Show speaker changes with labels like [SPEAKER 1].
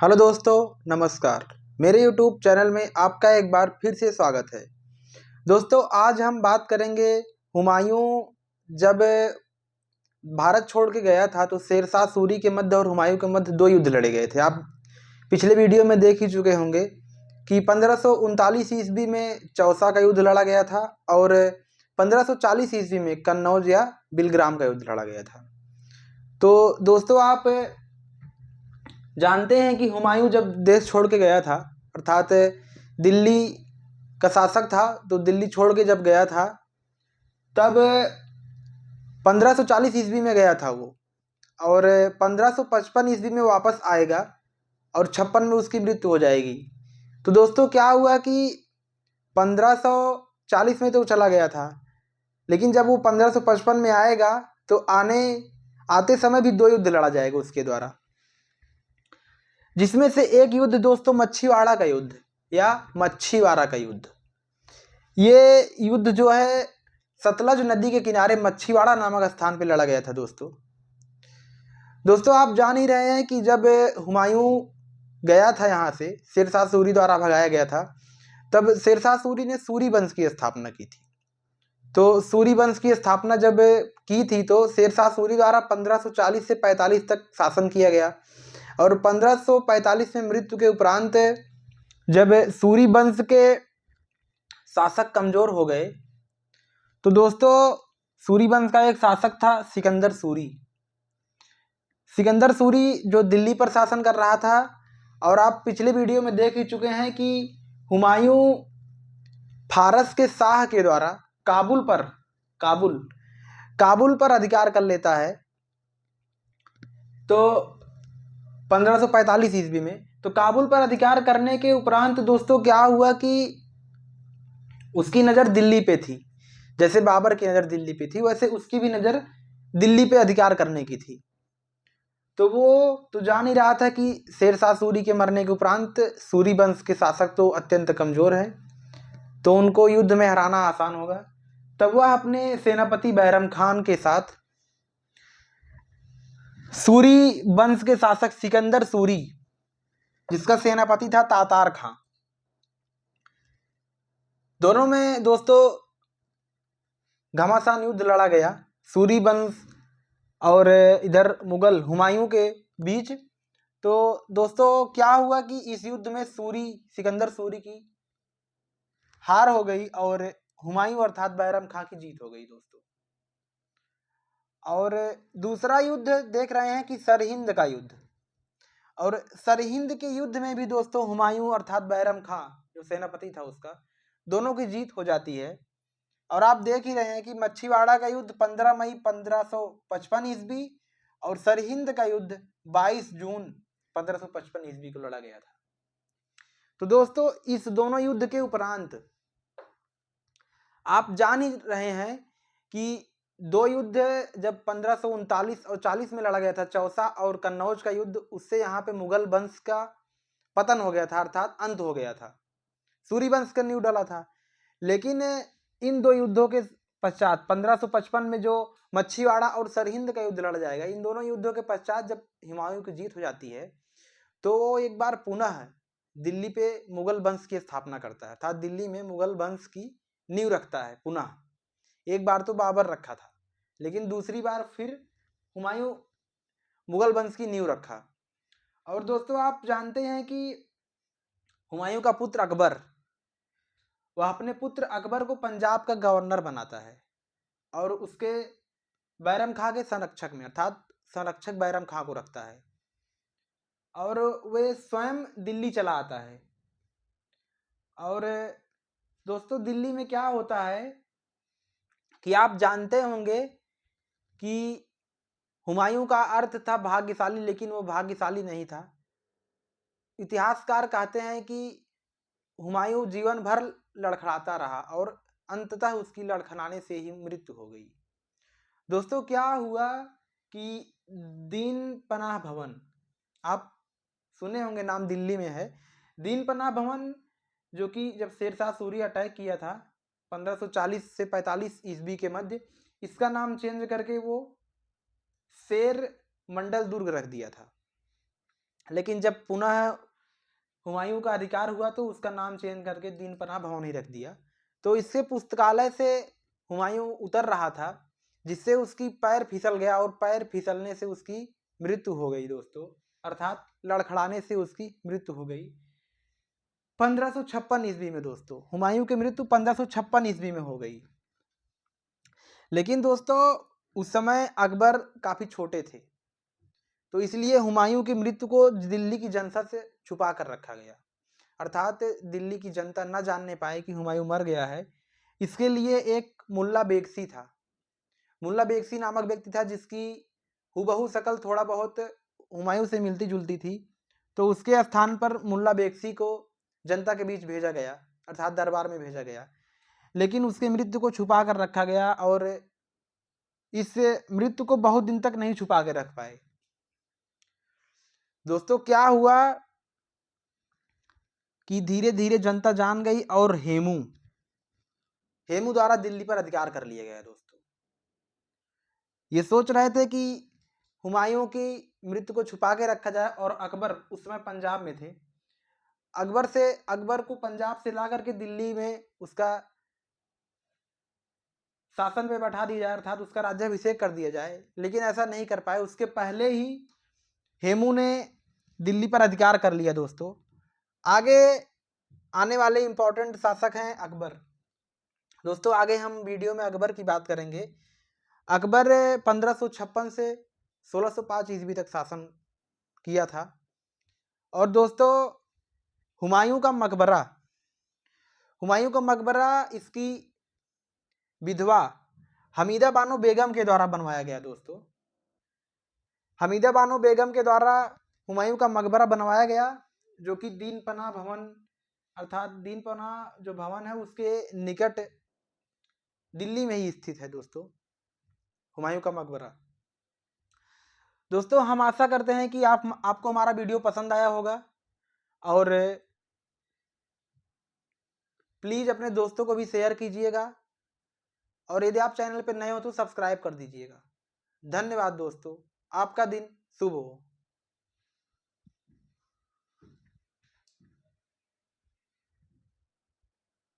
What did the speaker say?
[SPEAKER 1] Hello दोस्तों, नमस्कार। मेरे यूट्यूब चैनल में आपका एक बार फिर से स्वागत है। दोस्तों, आज हम बात करेंगे हुमायूं जब भारत छोड़ के गया था तो शेरशाह सूरी के मध्य और हुमायूं के मध्य दो युद्ध लड़े गए थे। आप पिछले वीडियो में देख ही चुके होंगे कि 1539 ईस्वी में चौसा का युद्ध लड़ा गया था और 1540 ईस्वी में कन्नौज या बिलग्राम का युद्ध लड़ा गया था। तो दोस्तों, आप जानते हैं कि हुमायूं जब देश छोड़ के गया था, अर्थात दिल्ली का शासक था, तो दिल्ली छोड़ के जब गया था तब 1540 ईस्वी में गया था वो, और 1555 ईस्वी में वापस आएगा और 56 में उसकी मृत्यु हो जाएगी। तो दोस्तों, क्या हुआ कि 1540 में तो चला गया था, लेकिन जब वो 1555 में आएगा तो आते समय भी दो युद्ध लड़ा जाएगा उसके द्वारा, जिसमें से एक युद्ध दोस्तों मच्छीवाड़ा का युद्ध या मच्छीवाड़ा का युद्ध। ये युद्ध जो है सतलज नदी के किनारे मच्छीवाड़ा नामक स्थान पर लड़ा गया था। दोस्तों आप जान ही रहे हैं कि जब हुमायूं गया था यहाँ से, शेरशाह सूरी द्वारा भगाया गया था, तब शेरशाह सूरी ने सूरी वंश की स्थापना की थी। तो सूरी वंश की स्थापना जब की थी तो शेरशाह सूरी द्वारा 1540 से 45 तक शासन किया गया, और 1545 में मृत्यु के उपरांत जब सूरी वंश के शासक कमजोर हो गए तो दोस्तों सूरी वंश का एक शासक था सिकंदर सूरी। सिकंदर सूरी जो दिल्ली पर शासन कर रहा था, और आप पिछले वीडियो में देख ही चुके हैं कि हुमायूं फारस के शाह के द्वारा काबुल पर अधिकार कर लेता है। तो 1545 ईस्वी में तो काबुल पर अधिकार करने के उपरांत दोस्तों क्या हुआ कि उसकी नज़र दिल्ली पे थी। जैसे बाबर की नज़र दिल्ली पे थी, वैसे उसकी भी नज़र दिल्ली पे अधिकार करने की थी। तो वो तो जान ही रहा था कि शेरशाह सूरी के मरने के उपरांत सूरी वंश के शासक तो अत्यंत कमजोर है, तो उनको युद्ध में हराना आसान होगा। तब वह अपने सेनापति बैरम खान के साथ सूरी वंश के शासक सिकंदर सूरी, जिसका सेनापति था तातार खां, दोनों में दोस्तों घमासान युद्ध लड़ा गया सूरी वंश और इधर मुगल हुमायूं के बीच। तो दोस्तों क्या हुआ कि इस युद्ध में सिकंदर सूरी की हार हो गई और हुमायूं अर्थात बैरम खां की जीत हो गई दोस्तों। और दूसरा युद्ध देख रहे हैं कि सरहिंद का युद्ध, और सरहिंद के युद्ध में भी दोस्तों हुमायूं अर्थात बैरम खां जो सेनापति था उसका, दोनों की जीत हो जाती है। और आप देख ही रहे हैं कि मच्छीवाड़ा का युद्ध 15 मई 1555 ईस्वी और सरहिंद का युद्ध 22 जून 1555 ईस्वी को लड़ा गया था। तो दोस्तों इस दोनों युद्ध के उपरांत आप जान ही रहे हैं कि दो युद्ध जब 1539 और 40 में लड़ा गया था, चौसा और कन्नौज का युद्ध, उससे यहाँ पे मुगल वंश का पतन हो गया था, अर्थात अंत हो गया था। सूरी वंश का नींव डाला था। लेकिन इन दो युद्धों के पश्चात 1555 में जो मच्छीवाड़ा और सरहिंद का युद्ध लड़ा जाएगा, इन दोनों युद्धों के पश्चात जब हुमायूं की जीत हो जाती है तो वो एक बार पुनः दिल्ली पे मुगल वंश की स्थापना करता है, अर्थात दिल्ली में मुगल वंश की नींव रखता है पुनः। एक बार तो बाबर रखा था, लेकिन दूसरी बार फिर हुमायूं मुगल वंश की नींव रखा। और दोस्तों आप जानते हैं कि हुमायूं का पुत्र अकबर, वह अपने पुत्र अकबर को पंजाब का गवर्नर बनाता है और उसके बैरम खां के संरक्षक में, अर्थात संरक्षक बैरम खां को रखता है, और वे स्वयं दिल्ली चला आता है। और दोस्तों दिल्ली में क्या होता है कि आप जानते होंगे कि हुमायूं का अर्थ था भाग्यशाली, लेकिन वो भाग्यशाली नहीं था। इतिहासकार कहते हैं कि हुमायूं जीवन भर लड़खड़ाता रहा और अंततः उसकी लड़खड़ाने से ही मृत्यु हो गई। दोस्तों क्या हुआ कि दीन पनाह भवन, आप सुने होंगे नाम, दिल्ली में है दीन पनाह भवन, जो कि जब शेरशाह सूरी अटैक किया था 1540 से 45 ईस्वी के मध्य, इसका नाम चेंज करके वो शेर मंडल दुर्ग रख दिया था। लेकिन जब पुनः हुमायूं का अधिकार हुआ तो उसका नाम चेंज करके दीन पनाह भवन ही रख दिया। तो इससे पुस्तकालय से हुमायूं उतर रहा था, जिससे उसकी पैर फिसल गया और पैर फिसलने से उसकी मृत्यु हो गई दोस्तों, अर्थात लड़खड़ाने से उसकी मृत्यु हो गई 1556 ईस्वी में। दोस्तों हुमायूं की मृत्यु 1556 ईस्वी में हो गई। लेकिन दोस्तों उस समय अकबर काफी छोटे थे, तो इसलिए हुमायूं की मृत्यु को दिल्ली की जनता से छुपा कर रखा गया, अर्थात दिल्ली की जनता न जानने पाए कि हुमायूं मर गया है। इसके लिए एक मुल्ला बेगसी था, मुल्ला बेगसी नामक व्यक्ति था जिसकी हुबहू शकल थोड़ा बहुत हुमायूं से मिलती जुलती थी। तो उसके स्थान पर मुल्ला बेगसी को जनता के बीच भेजा गया, अर्थात दरबार में भेजा गया, लेकिन उसकी मृत्यु को छुपा कर रखा गया और इस मृत्यु को बहुत दिन तक नहीं छुपा के रख पाए। दोस्तों क्या हुआ कि धीरे धीरे जनता जान गई और हेमू द्वारा दिल्ली पर अधिकार कर लिया गया। दोस्तों ये सोच रहे थे कि हुमायूं की मृत्यु को छुपा के रखा जाए, और अकबर उस समय पंजाब में थे, अकबर को पंजाब से ला करके दिल्ली में उसका शासन पे बैठा दिया जाए, अर्थात उसका राज्याभिषेक कर दिया जाए। लेकिन ऐसा नहीं कर पाए, उसके पहले ही हेमू ने दिल्ली पर अधिकार कर लिया। दोस्तों आगे आने वाले इंपॉर्टेंट शासक हैं अकबर। दोस्तों आगे हम वीडियो में अकबर की बात करेंगे। अकबर 1556 से 1605 ईस्वी तक शासन किया था। और दोस्तों हुमायूं का मकबरा इसकी विधवा हमीदा बानो बेगम के द्वारा बनवाया गया। दोस्तों हमीदा बानो बेगम के द्वारा हुमायूं का मकबरा बनवाया गया, जो कि दीन पनाह भवन, अर्थात दीन पनाह जो भवन है उसके निकट दिल्ली में ही स्थित है। दोस्तों हुमायूं का मकबरा। दोस्तों हम आशा करते हैं कि आपको हमारा वीडियो पसंद आया होगा, और प्लीज अपने दोस्तों को भी शेयर कीजिएगा, और यदि आप चैनल पर नए हो तो सब्सक्राइब कर दीजिएगा। धन्यवाद दोस्तों, आपका दिन शुभ हो।